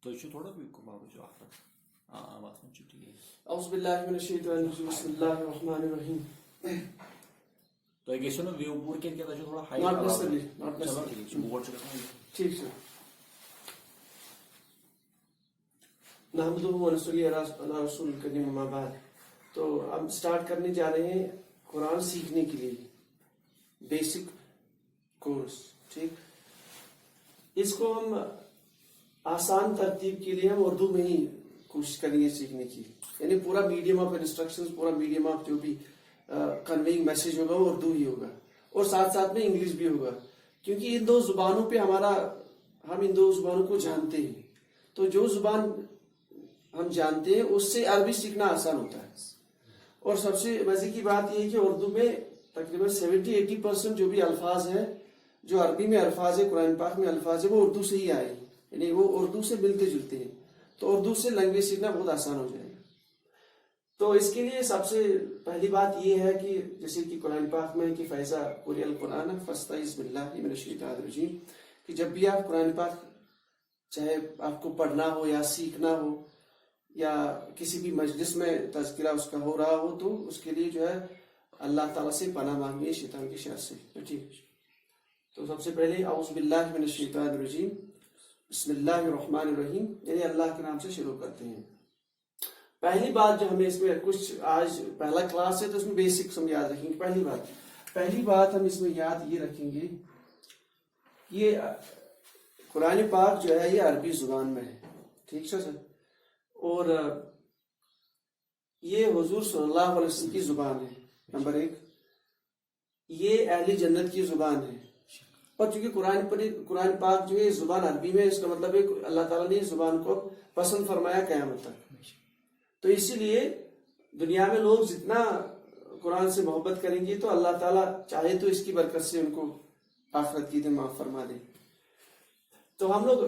اعوذ باللہ من الشیطان الرجیم بسم اللہ الرحمن الرحیم. Not necessarily, not necessarily. ٹھیک سر. نحمدہ و نصلی علی رسول الکریم اما بعد. تو ہم سٹارٹ کرنے جا رہے ہیں قرآن سیکھنے کے لیے بیسک کورس. ٹھیک, اس کو ہم آسان ترتیب کے لیے ہم اردو میں ہی کوشش کریں گے سیکھنے کی. یعنی پورا میڈیم آف انسٹرکشنز, پورا میڈیم آف جو بھی کنویئنگ میسج ہوگا وہ اردو ہی ہوگا, اور ساتھ ساتھ میں انگلش بھی ہوگا, کیونکہ ان دو زبانوں پہ ہم ان دو زبانوں کو جانتے ہیں. تو جو زبان ہم جانتے ہیں اس سے عربی سیکھنا آسان ہوتا ہے. اور سب سے مزے کی بات یہ ہے کہ اردو میں تقریباً 70-80% جو بھی الفاظ ہیں, جو عربی میں الفاظ ہے, قرآن پاک میں الفاظ ہے, وہ اردو سے ہی آئے ہیں, یعنی وہ اردو سے ملتے جلتے ہیں. تو اردو سے لینگویج سیکھنا بہت آسان ہو جائے گا. تو اس کے لیے سب سے پہلی بات یہ ہے کہ جیسے کہ قرآن پاک میں کہ فیضا قرئ القرآن فاستعذ باللہ من الشیطان الرجیم, کہ جب بھی آپ قرآن پاک چاہے آپ کو پڑھنا ہو یا سیکھنا ہو یا کسی بھی مجلس میں تذکرہ اس کا ہو رہا ہو, تو اس کے لیے جو ہے اللہ تعالیٰ سے پناہ مانگیے شیطان کی شر سے. ٹھیک, تو سب سے پہلے اعوذ باللہ من الشیطان الرجیم بسم اللہ الرحمن الرحیم, یعنی اللہ کے نام سے شروع کرتے ہیں. پہلی بات جو ہمیں اس میں کچھ آج پہلا کلاس ہے تو اس میں بیسک ہم یاد رکھیں گے. پہلی بات ہم اس میں یاد یہ رکھیں گے, یہ قرآن پاک جو ہے یہ عربی زبان میں ہے. ٹھیک ہے سر, اور یہ حضور صلی اللہ علیہ وسلم کی زبان ہے. نمبر 1, یہ اہل جنت کی زبان ہے. اور چونکہ قرآن پاک جو ہے زبان عربی میں, اس کا مطلب ہے اللہ تعالیٰ نے اس زبان کو پسند فرمایا قیامت تک. تو اسی لیے دنیا میں لوگ جتنا قرآن سے محبت کریں گے تو اللہ تعالیٰ چاہے تو اس کی برکت سے ان کو آخرت کی دن معاف فرما دے. تو ہم لوگ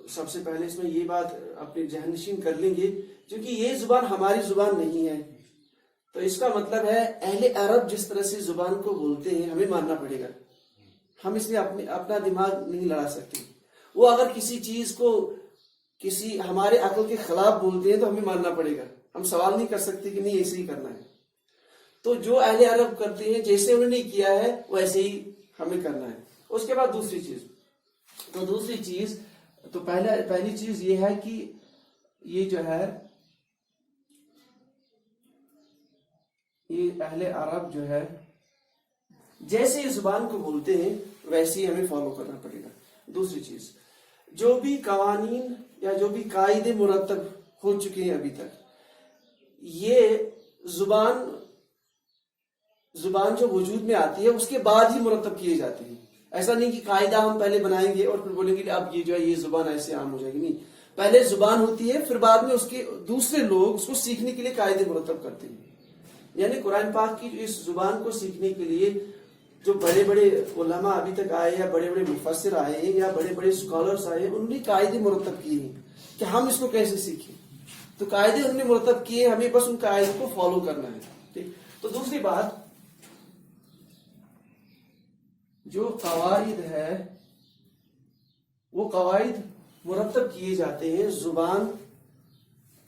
سب سے پہلے اس میں یہ بات اپنی ذہن نشین کر لیں گے, کیونکہ یہ زبان ہماری زبان نہیں ہے. تو اس کا مطلب ہے اہل عرب جس طرح سے زبان کو بولتے ہیں ہمیں ماننا پڑے گا. ہم اس میں اپنا دماغ نہیں لڑا سکتے. وہ اگر کسی چیز کو کسی ہمارے عقل کے خلاف بولتے ہیں تو ہمیں ماننا پڑے گا. ہم سوال نہیں کر سکتے کہ نہیں ایسے ہی کرنا ہے. تو جو اہل عرب کرتے ہیں جیسے انہوں نے کیا ہے ویسے ہی ہمیں کرنا ہے. اس کے بعد دوسری چیز تو پہلی چیز یہ ہے کہ یہ جو ہے یہ اہل عرب جو ہے جیسے اس زبان کو بولتے ہیں ویسے ہی ہمیں فالو کرنا پڑے گا. دوسری چیز, جو بھی قوانین یا جو بھی قاعدے مرتب ہو چکے ہیں ابھی تک, یہ زبان جو وجود میں آتی ہے اس کے بعد ہی مرتب کیے جاتے ہیں. ایسا نہیں کہ قاعدہ ہم پہلے بنائیں گے اور پھر بولیں گے اب یہ جو ہے یہ زبان ایسے عام ہو جائے گی. نہیں, پہلے زبان ہوتی ہے, پھر بعد میں اس کے دوسرے لوگ اس کو سیکھنے کے لیے قاعدے مرتب کرتے ہیں. یعنی قرآن پاک کی اس زبان کو سیکھنے کے لیے جو بڑے بڑے علماء ابھی تک آئے یا بڑے بڑے مفسر آئے ہیں یا بڑے بڑے اسکالرس آئے ہیں, انہوں نے قاعدے مرتب کیے ہیں کہ ہم اس کو کیسے سیکھیں. تو قاعدے انہوں نے مرتب کیے, ہمیں بس ان قاعدوں کو فالو کرنا ہے. ٹھیک, تو دوسری بات, جو قواعد ہے وہ قواعد مرتب کیے جاتے ہیں زبان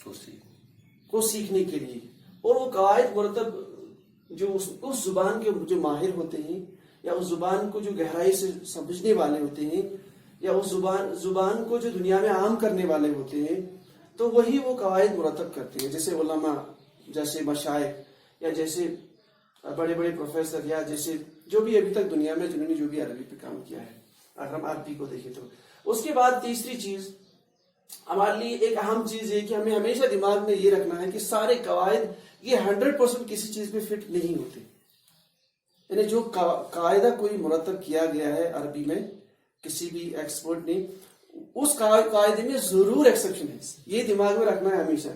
کو سیکھنے کے لیے. اور وہ قواعد مرتب جو اس زبان کے جو ماہر ہوتے ہیں یا اس زبان کو جو گہرائی سے سمجھنے والے ہوتے ہیں یا اس زبان کو جو دنیا میں عام کرنے والے ہوتے ہیں, تو وہی وہ قواعد مرتب کرتے ہیں. جیسے علماء, جیسے مشائخ یا جیسے بڑے بڑے پروفیسر یا جیسے جو بھی ابھی تک دنیا میں جنہوں نے جو بھی عربی پہ کام کیا ہے, اگر ہم عربی کو دیکھیں تو. اس کے بعد تیسری چیز ہمارے لیے ایک اہم چیز ہے کہ ہمیں ہمیشہ دماغ میں یہ رکھنا ہے کہ سارے قواعد یہ 100% کسی چیز پہ فٹ نہیں ہوتے. یعنی جو قاعدہ کوئی مرتب کیا گیا ہے عربی میں کسی بھی ایکسپرٹ نے, اس قاعدے میں ضرور ایکسیپشن ہے. یہ دماغ میں رکھنا ہے ہمیشہ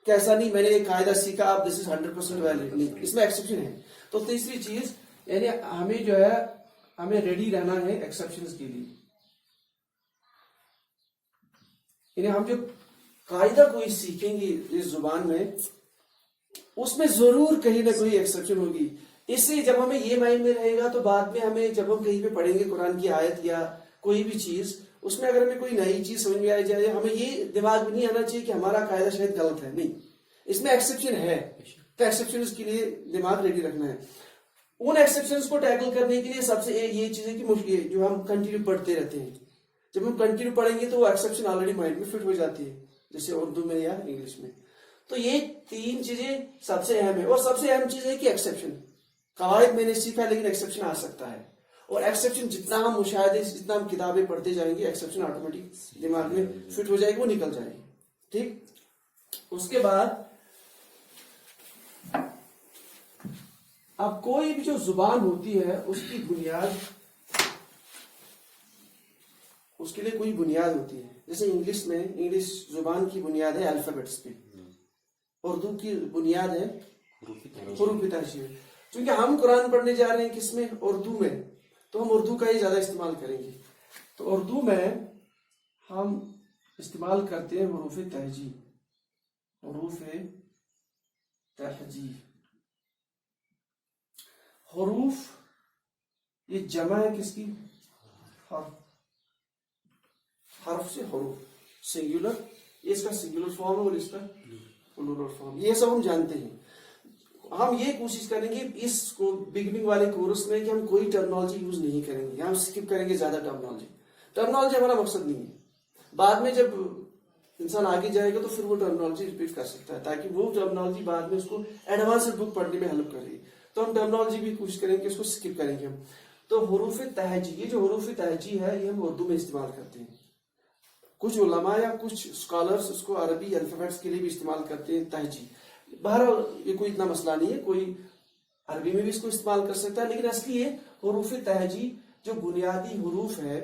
کہ ایسا نہیں میں نے ایک قاعدہ سیکھا اب دس از 100% ویلڈ, نہیں, اس میں ایکسیپشن ہے. تو تیسری چیز یعنی ہمیں جو ہے ہمیں ریڈی رہنا ہے ایکسیپشنز کے لیے. یعنی ہم جو قاعدہ کوئی سیکھیں گے اس زبان میں اس میں ضرور کہیں نہ کوئی ایکسیپشن ہوگی. اس سے جب ہمیں یہ مائنڈ میں رہے گا تو بعد میں ہمیں جب ہم کہیں پہ پڑھیں گے قرآن کی آیت یا کوئی بھی چیز, اس میں اگر ہمیں کوئی نئی چیز سمجھ میں آ جائے ہمیں یہ دماغ میں نہیں آنا چاہیے کہ ہمارا قاعدہ شاید غلط ہے، نہیں، اس میں ایکسیپشن ہے، تو ایکسیپشن کے لیے دماغ ریڈی رکھنا ہے. ان ایکسیپشنز کو ٹیکل کرنے کے لیے سب سے یہ چیز ہے کہ جو ہم کنٹینیو پڑھتے رہتے ہیں. جب ہم کنٹینیو پڑھیں گے تو وہ ایکسیپشن آلریڈی مائنڈ میں فٹ ہو جاتی ہے، جیسے اردو میں یا انگلش میں. تو یہ 3 چیزیں سب سے اہم ہے. اور سب سے اہم چیز ہے کہ ایکسیپشن. قواعد میں نے سیکھا لیکن ایکسیپشن آ سکتا ہے، اور ایکسیپشن جتنا ہم مشاہدے جتنا ہم کتابیں پڑھتے جائیں گے ایکسیپشن آٹومیٹک دماغ میں فٹ ہو جائے گی، وہ نکل جائے گی. ٹھیک. اس کے بعد اب کوئی بھی جو زبان ہوتی ہے اس کی بنیاد، اس کے لیے کوئی بنیاد ہوتی ہے. جیسے انگلش زبان کی بنیاد ہے الفابیٹس پہ، اردو کی بنیاد ہے حروف ترجیح. چونکہ ہم قرآن پڑھنے جا رہے ہیں کس میں؟ اردو میں، تو ہم اردو کا ہی زیادہ استعمال کریں گے. تو اردو میں ہم استعمال کرتے ہیں حروف تہجی. حروف تہجی، حروف یہ جمع ہے کس کی؟ حرف. حرف سے حروف سنگولر، یہ اس کا سنگولر فارم ہے اور اس کا پلورل فارم. یہ سب ہم جانتے ہیں. ہم یہ کوشش کریں گے اس کو بگننگ والے کورس میں کہ ہم کوئی ٹرمنالوجی یوز نہیں کریں گے، ہم اسکپ کریں گے زیادہ ٹرمنالوجی ہمارا مقصد نہیں ہے. بعد میں جب انسان آگے جائے گا تو پھر وہ ٹرمنالوجی ریپیٹ کر سکتا ہے، تاکہ وہ ٹرمنالوجی بعد میں اس کو ایڈوانسڈ بک پڑھنے میں ہیلپ کرے گی. تو ہم ٹرمنالوجی بھی کوشش کریں گے اس کو اسکپ کریں گے ہم. تو حروف تہجی، یہ جو حروف تہجی ہے یہ ہم اردو میں استعمال کرتے ہیں. کچھ علماء یا کچھ اسکالرس اس کو عربی الفابیٹس کے لیے بھی استعمال کرتے ہیں تہجی. بہرحال یہ کوئی اتنا مسئلہ نہیں ہے، کوئی عربی میں بھی اس کو استعمال کر سکتا ہے، لیکن اصلی یہ حروف تہجی جو بنیادی حروف ہے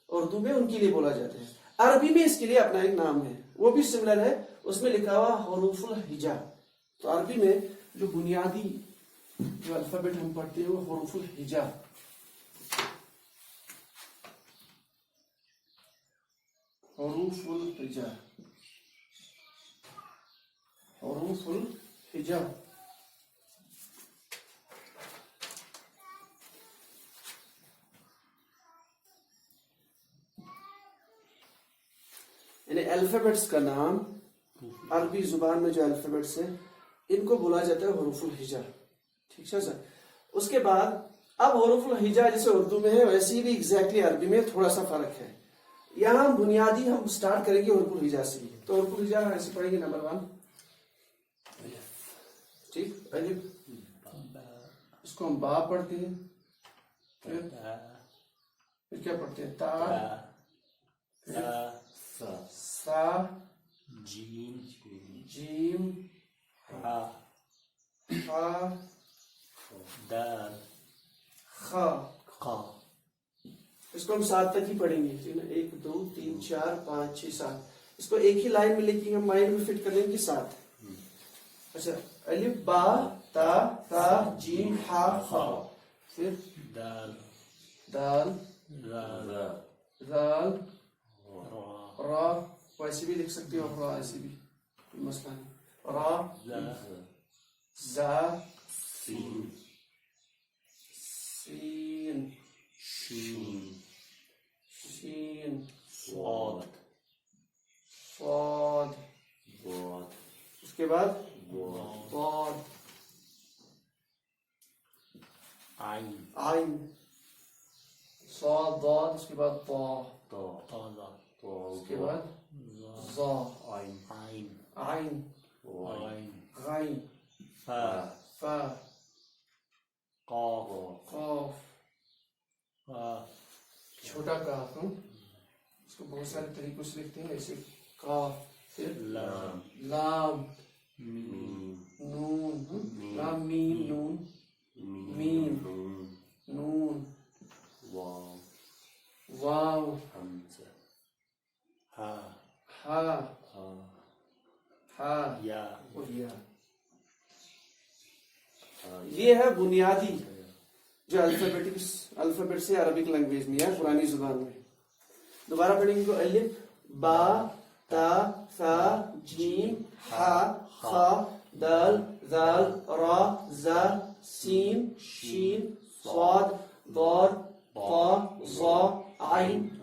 اردو میں ان کے لیے بولا جاتا ہے. عربی میں اس کے لیے اپنا ایک نام ہے، وہ بھی سملر ہے، اس میں لکھا ہوا حروف الہجا. تو عربی میں جو بنیادی جو الفابیٹ ہم پڑھتے ہیں وہ حروف الہجا. حروف الہجا، حروف الہجا. یعنی الفابیٹس کا نام عربی زبان میں جو الفابیٹس ہیں ان کو بولا جاتا ہے حروف الہجا. ٹھیک ہے سر. اس کے بعد اب حروف الہجا جیسے اردو میں ہے ویسے بھی ایگزیکٹلی عربی میں تھوڑا سا فرق ہے. یہاں بنیادی ہم سٹارٹ کریں گے حروف الہجا سے. تو حروف الہجا ایسے پڑھیں گے. نمبر 1 ٹھیک، الف، اس کو ہم با پڑھتے ہیں. پھر کیا پڑھتے ہیں؟ تا، سا، جیم، ہا، دال، خا. اس کو ہم 7 تک ہی پڑھیں گے. 1 2 3 4 5 6 7. اس کو ایک ہی لائن میں لکھیں گے، ہم مائنڈ میں فٹ کر لیں گے 7. اچھا، الف با تا جیم ہا خا. پھر دال زال را. ویسے بھی لکھ سکتے ہو را، ایسے بھی مسئلہ نہیں. را زا سین شین صاد. اس کے بعد ضاد عین صاد ضاد. اس کے بعد طا. اس کے بعد ظا عین غین فا قاف چھوٹا کاف. اس کو بہت سارے طریقوں سے لکھتے ہیں، ایسے کاف. پھر لام نون، لام میم نون میم نون واو ہا یا اور یا. یہ ہے بنیادی جو الفابیٹ سے عربک لینگویج میں ہے پرانی زبان میں. دوبارہ پڑھیں گے تو الف با تا ثا جیم ہا خا دال زال را زا سین شین صاد ضاد طا ظا عین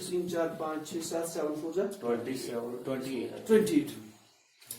3 4 5 6 7 7 4 28।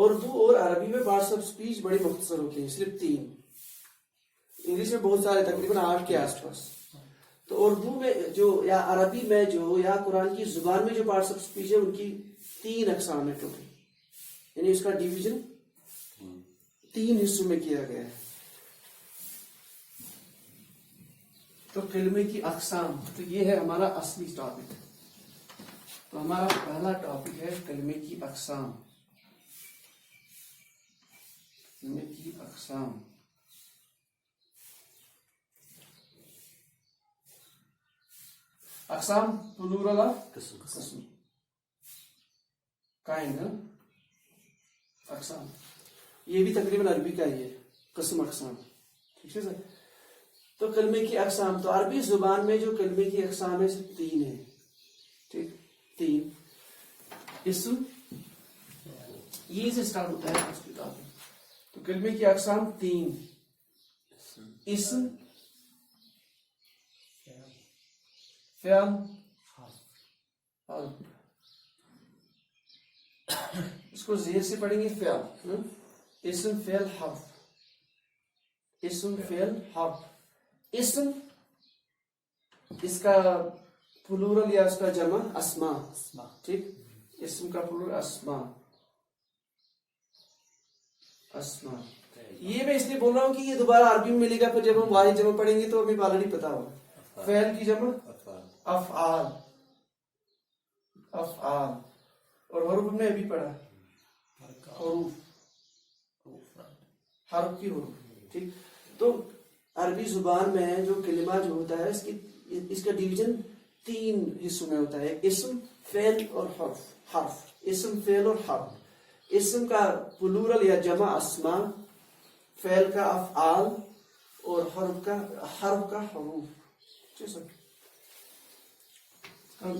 اردو اور عربی میں پارٹس آف اسپیچ بڑے مختصر ہوتے ہیں، صرف 3. انگلش میں بہت سارے، تقریباً 8 کے آس پاس. تو اردو میں جو یا عربی میں جو یا قرآن کی زبان میں جو پارٹس آف اسپیچ ہے ان کی 3 اقسام ہے ٹوٹل، یعنی اس کا ڈویژن 3 حصوں میں کیا گیا ہے. تو کلمے کی اقسام، تو یہ ہے ہمارا اصلی ٹاپک. تو ہمارا پہلا ٹاپک ہے کلمے کی اقسام. کلمے کی اقسام. اقسام پلورل آف قسم، کائنڈ اقسام. یہ بھی تقریباً عربی کا ہی ہے، قسم اقسام. ٹھیک ہے سر. تو کلمے کی اقسام، تو عربی زبان میں جو کلمے کی اقسام ہے صرف 3 ہیں. ٹھیک، 3. اسم، یہ سے اسٹارٹ ہوتا ہے اس کتاب میں. تو کلمے کی اقسام 3: اسم، فعل، حرف. اس کو زیر سے پڑھیں گے. فعل، اسم، فعل، حرف. اسم، فعل، حرف. اسم اس کا پلورل یا اس کا جمع اسماء. ٹھیک، اسم کا پلورل اسماء. اسماء. یہ میں اس لیے بول رہا ہوں کہ یہ دوبارہ عربی میں ملے گا، پھر جب ہم واحد جمع پڑھیں گے تو ہمیں آلریڈی پتا ہوگا. فعل کی جمع افعال. افعال. اور حروف ہم نے ابھی پڑھا، حروف، حرف کی حروف. ٹھیک. تو عربی زبان میں جو کلمہ جو ہوتا ہے اس کا ڈویژن 3 حصوں میں ہوتا ہے: اسم، فعل اور حرف. حرف، اسم، فعل اور حرف. اسم کا پلورل یا جمع اسماء، فعل کا افعال اور حرف کا حروف. ٹھیک ہے. ہم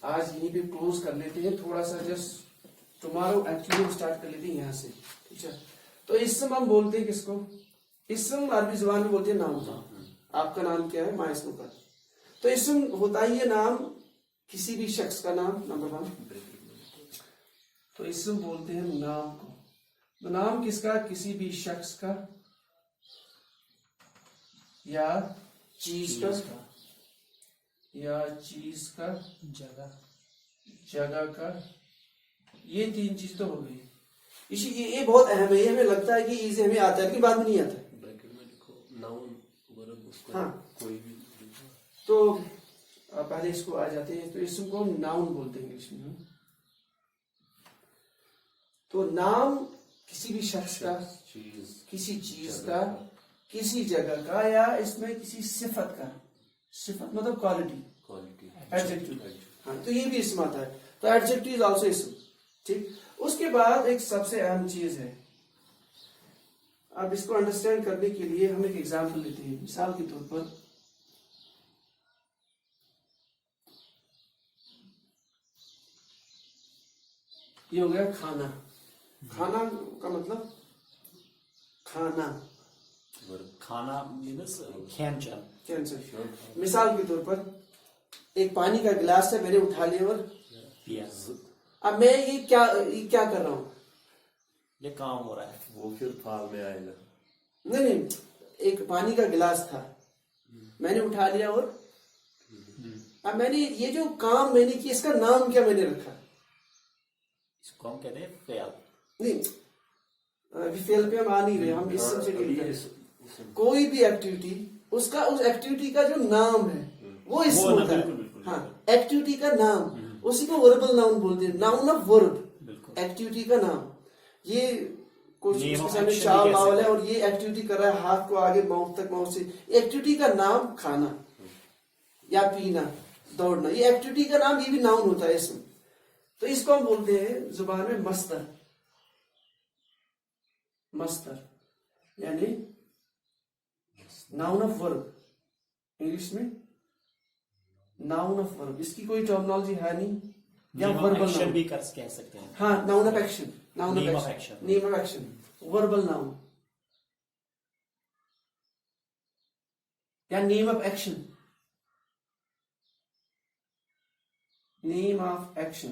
آج یہیں پہ کلوز کر لیتے ہیں، تھوڑا سا جسٹ ٹمارو ایکچولی اسٹارٹ کر لیتے ہیں یہاں سے. ٹھیک ہے. تو اسم ہم بولتے ہیں کس کو؟ اسم عربی زبان میں بولتے ہیں نام کا. آپ کا نام کیا ہے؟ ما اسم کا. تو اسم ہوتا ہی ہے نام، کسی بھی شخص کا نام. نمبر 1. تو اسم بولتے ہیں نام کو. تو نام کس کا؟ کسی بھی شخص کا یا چیز کا، یا چیز کا، جگہ کا. یہ 3 چیز تو ہو گئی. یہ بہت اہم ہے. یہ ہمیں لگتا ہے کہ ایزی ہمیں آتا ہے، لیکن بعد میں نہیں آتا. ہاں. تو پہلے اس کو آ جاتے ہیں. تو اسم کو ناؤن بولتے ہیں انگلش میں. تو نام کسی بھی شخص کا، کسی چیز کا، کسی جگہ کا، یا اس میں کسی صفت کا. صفت مطلب کوالٹی، ایڈجیکٹو. ہاں. تو یہ بھی اسم آتا ہے. تو ایڈجیکٹو از آلسو اسم. ٹھیک. اس کے بعد ایک سب سے اہم چیز ہے. اب اس کو انڈرسٹینڈ کرنے کے لیے ہم ایک ایگزامپل لیتے ہیں. مثال کے طور پر یہ ہو گیا کھانا. کھانا کا مطلب کھانا. کھانا مینس کھین چین. مثال کے طور پر ایک پانی کا گلاس ہے، میں نے اٹھا لیا اور پیا. اب میں یہ کیا کر رہا ہوں؟ یہ کام ہو رہا ہے. وہ پھر فعال میں آئے گا. نہیں، ایک پانی کا گلاس تھا، میں نے اٹھا لیا اور اب میں نے یہ جو کام میں نے کیا، اس کا نام کیا میں نے رکھا؟ اس کو ہم کہتے ہیں فعل. نہیں، ابھی فعل پہ ہم آ نہیں رہے، ہم اس سے ڈیل کر رہے ہیں. کوئی بھی ایکٹیویٹی، اس ایکٹیویٹی کا جو نام ہے وہ اسم ہوتا ہے. ہاں. ایکٹیویٹی کا نام، اسی کو وربل ناؤن بولتے ہیں. ناؤن آف ورب، ایکٹیویٹی کا نام. یہ کچھ چال باول ہے اور یہ ایکٹیویٹی کر رہا ہے ہاتھ کو آگے ماؤتھ تک، ماؤتھ سے. ایکٹیویٹی کا نام کھانا یا پینا، دوڑنا. یہ ایکٹیویٹی کا نام، یہ بھی ناؤن ہوتا ہے اسم. تو اس کو ہم بولتے ہیں زبان میں مصدر. مصدر یعنی ناؤن آف ورب. انگلش میں ناؤن آف ورب. اس کی کوئی ٹرمنالوجی ہے نہیں، یا وربل ایکشن بھی کہہ سکتے ہیں. ہاں، noun of action. Name of action. Name of action. Verbal noun یا name of action. Name of action.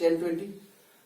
10-20.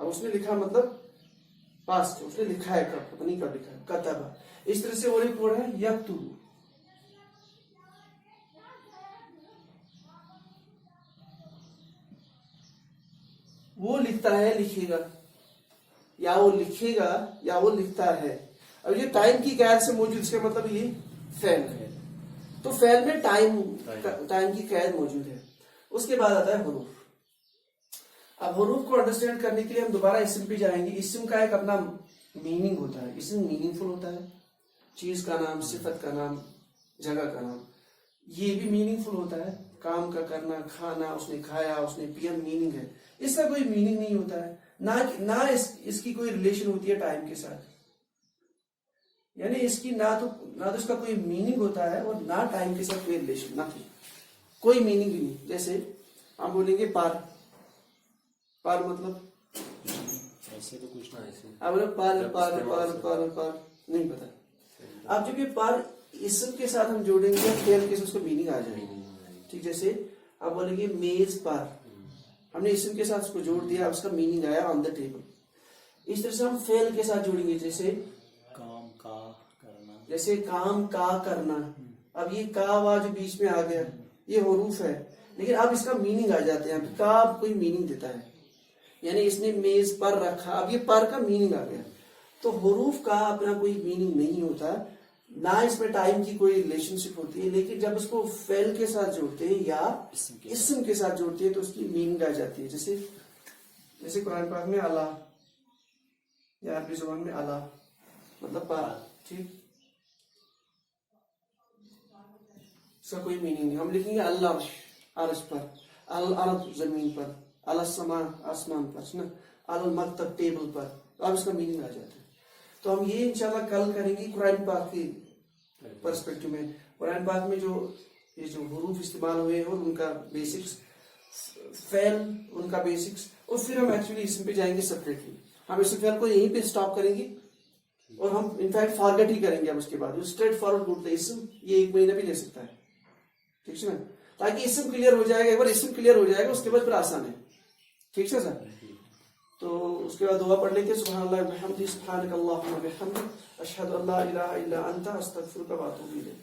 اب اس نے لکھا مطلب پاسٹ، اس نے لکھا ہے، کب پتہ نہیں کب لکھا ہے، کتبہ. اس طرح سے اور ایک ورڈ ہے یکتب. وہ لکھتا ہے، لکھے گا، یا وہ لکھے گا یا وہ لکھتا ہے. اب یہ ٹائم کی قید سے موجود، اس کا مطلب یہ فعل ہے. تو فعل میں ٹائم کی قید موجود ہے. اس کے بعد آتا ہے حروف. اب حروف کو انڈرسٹینڈ کرنے کے لیے ہم دوبارہ اسم پہ جائیں گے. اسم کا ایک اپنا میننگ ہوتا ہے. اسم میننگ فل ہوتا ہے، چیز کا نام، صفت کا نام، جگہ کا نام. یہ بھی میننگ فل ہوتا ہے، کام کا کرنا، کھانا، اس نے کھایا، اس نے پیا، میننگ ہے. اس کا کوئی میننگ نہیں ہوتا ہے، نہ اس کی کوئی ریلیشن ہوتی ہے ٹائم کے ساتھ. یعنی اس کی نہ تو اس کا کوئی میننگ ہوتا ہے اور نہ ٹائم کے ساتھ کوئی ریلیشن، نہ کوئی میننگ ہی نہیں. جیسے ہم بولیں گے پر. پر مطلب ایسے تو کچھ نہ ایسے اب پر نہیں پتا. اب جب یہ پر اسم کے ساتھ ہم جوڑیں گے فعل کے ساتھ اس کو میننگ آ جائے گی. ٹھیک، جیسے آپ بولیں گے میز پر، ہم نے اسم کے ساتھ اس کو جوڑ دیا، اس کا میننگ آیا آن دا ٹیبل. اس طرح سے ہم فعل کے ساتھ جوڑیں گے، جیسے کام کا کرنا، جیسے کام کا کرنا. اب یہ کا وا جو بیچ میں آ گیا یہ حروف ہے، لیکن اب اس کا میننگ آ جاتے ہیں. کا کوئی میننگ دیتا ہے، یعنی اس نے میز پر رکھا، اب یہ پر کا میننگ آ گیا. تو حروف کا اپنا کوئی میننگ نہیں ہوتا، نہ اس میں ٹائم کی کوئی ریلیشن شپ ہوتی ہے. لیکن جب اس کو فعل کے ساتھ جوڑتے ہیں یا اسم کے ساتھ جوڑتے ہیں تو اس کی میننگ آ جاتی ہے. جیسے قرآن پاک میں اللہ، یا عربی زبان میں اللہ مطلب پر. ٹھیک، اس کا کوئی میننگ نہیں. ہم لکھیں گے اللہ عرش پر، الارض زمین پر، السماء آسمان پر، المکتب ٹیبل پر. اب اس کا میننگ آ جاتا ہے. تو ہم یہ انشاءاللہ کل کریں گے قرآن پاک کی پرسپیکٹو میں. قرآن پاک میں یہ جو حروف استعمال ہوئے ہیں اور ان کا بیسکس، فعل ان کا بیسکس، اور پھر ہم ایکچولی اسم پہ جائیں گے سپریٹلی. ہم اسم فعل کو یہیں پہ سٹاپ کریں گے اور ہم انفیکٹ فارگیٹ ہی کریں گے. اب اس کے بعد اسٹریٹ فارورڈ ڈھونڈتے ہیں. اسم یہ 1 مہینہ بھی لے سکتا ہے. ٹھیک ہے نا، تاکہ اسم کلیئر ہو جائے گا. ایک بار اسم کلیئر ہو جائے گا اس کے بعد پھر آسان ہے. ٹھیک ہے سر. تو اس کے بعد دعا پڑھ لیتے ہیں. سبحان اللہ وبحمدہ، سبحانک اللہم وبحمدک، اشہد ان لا الہ الا انت، استغفرک واتوب الیک.